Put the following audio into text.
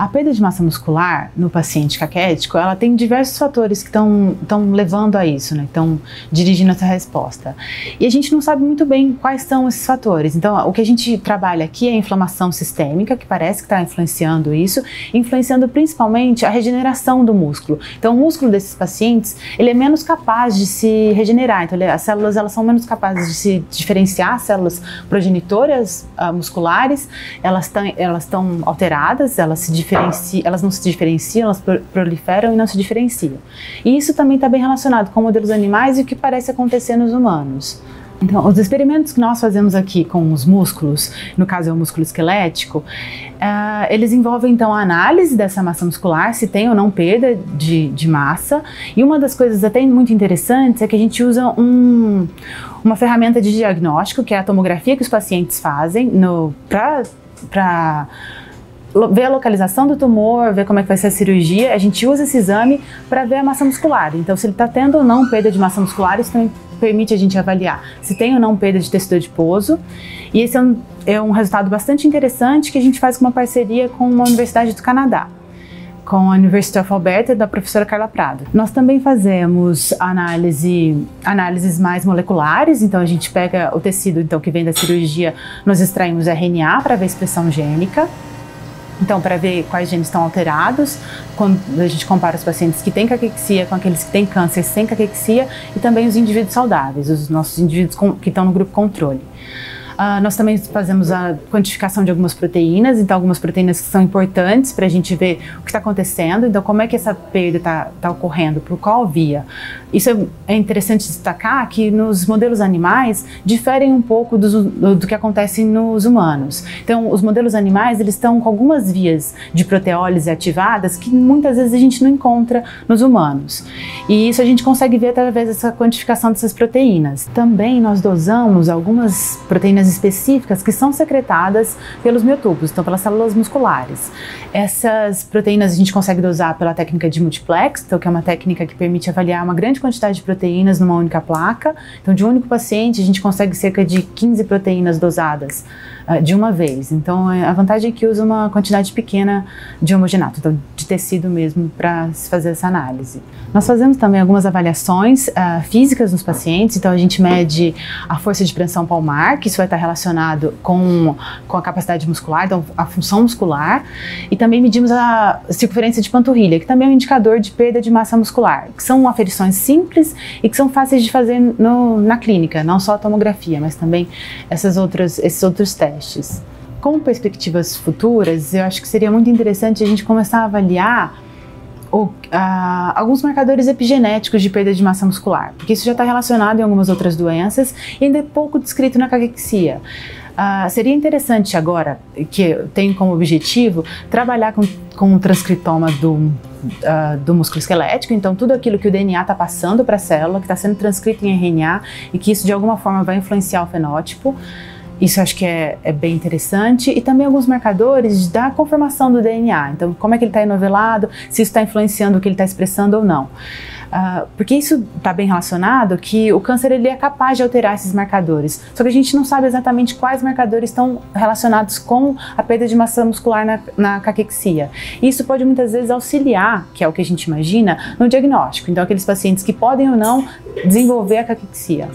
A perda de massa muscular no paciente caquético, ela tem diversos fatores que estão levando a isso, né? Estão dirigindo essa resposta. E a gente não sabe muito bem quais são esses fatores. Então, o que a gente trabalha aqui é a inflamação sistêmica, que parece que está influenciando isso, influenciando principalmente a regeneração do músculo. Então, o músculo desses pacientes, ele é menos capaz de se regenerar. Então, as células, elas são menos capazes de se diferenciar, as células progenitoras musculares, elas estão alteradas, elas não se diferenciam, elas proliferam e não se diferenciam. E isso também está bem relacionado com modelos animais e o que parece acontecer nos humanos. Então, os experimentos que nós fazemos aqui com os músculos, no caso é o músculo esquelético, eles envolvem então a análise dessa massa muscular, se tem ou não perda de massa. E uma das coisas até muito interessantes é que a gente usa uma ferramenta de diagnóstico, que é a tomografia que os pacientes fazem para ver a localização do tumor, ver como é que vai ser a cirurgia. A gente usa esse exame para ver a massa muscular. Então, se ele está tendo ou não perda de massa muscular, isso também permite a gente avaliar se tem ou não perda de tecido adiposo. E esse é um resultado bastante interessante que a gente faz com uma parceria com uma universidade do Canadá, com a University of Alberta, da professora Carla Prado. Nós também fazemos análises mais moleculares, então a gente pega o tecido que vem da cirurgia, nós extraímos RNA para ver a expressão gênica. Então, para ver quais genes estão alterados, quando a gente compara os pacientes que têm caquexia com aqueles que têm câncer sem caquexia e também os indivíduos saudáveis, os nossos indivíduos que estão no grupo controle. Nós também fazemos a quantificação de algumas proteínas, então algumas proteínas que são importantes para a gente ver o que está acontecendo, então como é que essa perda está ocorrendo, por qual via. Isso é interessante destacar que nos modelos animais diferem um pouco do que acontece nos humanos. Então os modelos animais, eles estão com algumas vias de proteólise ativadas que muitas vezes a gente não encontra nos humanos. E isso a gente consegue ver através dessa quantificação dessas proteínas. Também nós dosamos algumas proteínas específicas que são secretadas pelos miotubos, então pelas células musculares. Essas proteínas a gente consegue dosar pela técnica de multiplex, então, que é uma técnica que permite avaliar uma grande quantidade de proteínas numa única placa. Então, de um único paciente, a gente consegue cerca de 15 proteínas dosadas de uma vez. Então, a vantagem é que usa uma quantidade pequena de homogenato, então de tecido mesmo, para se fazer essa análise. Nós fazemos também algumas avaliações físicas nos pacientes, então a gente mede a força de pressão palmar, que isso vai estar relacionado com a capacidade muscular, então a função muscular, e também medimos a circunferência de panturrilha, que também é um indicador de perda de massa muscular, que são aferições simples e que são fáceis de fazer na clínica, não só a tomografia, mas também esses outros testes. Com perspectivas futuras, eu acho que seria muito interessante a gente começar a avaliar alguns marcadores epigenéticos de perda de massa muscular, porque isso já está relacionado em algumas outras doenças e ainda é pouco descrito na caquexia. Seria interessante agora, que eu tenho como objetivo, trabalhar com o transcriptoma do músculo esquelético, então tudo aquilo que o DNA está passando para a célula, que está sendo transcrito em RNA e que isso de alguma forma vai influenciar o fenótipo. Isso eu acho que é bem interessante. E também alguns marcadores da conformação do DNA. Então, como é que ele está enovelado, se isso está influenciando o que ele está expressando ou não. Porque isso está bem relacionado que o câncer ele é capaz de alterar esses marcadores. Só que a gente não sabe exatamente quais marcadores estão relacionados com a perda de massa muscular na caquexia. E isso pode muitas vezes auxiliar, que é o que a gente imagina, no diagnóstico. Então, aqueles pacientes que podem ou não desenvolver a caquexia.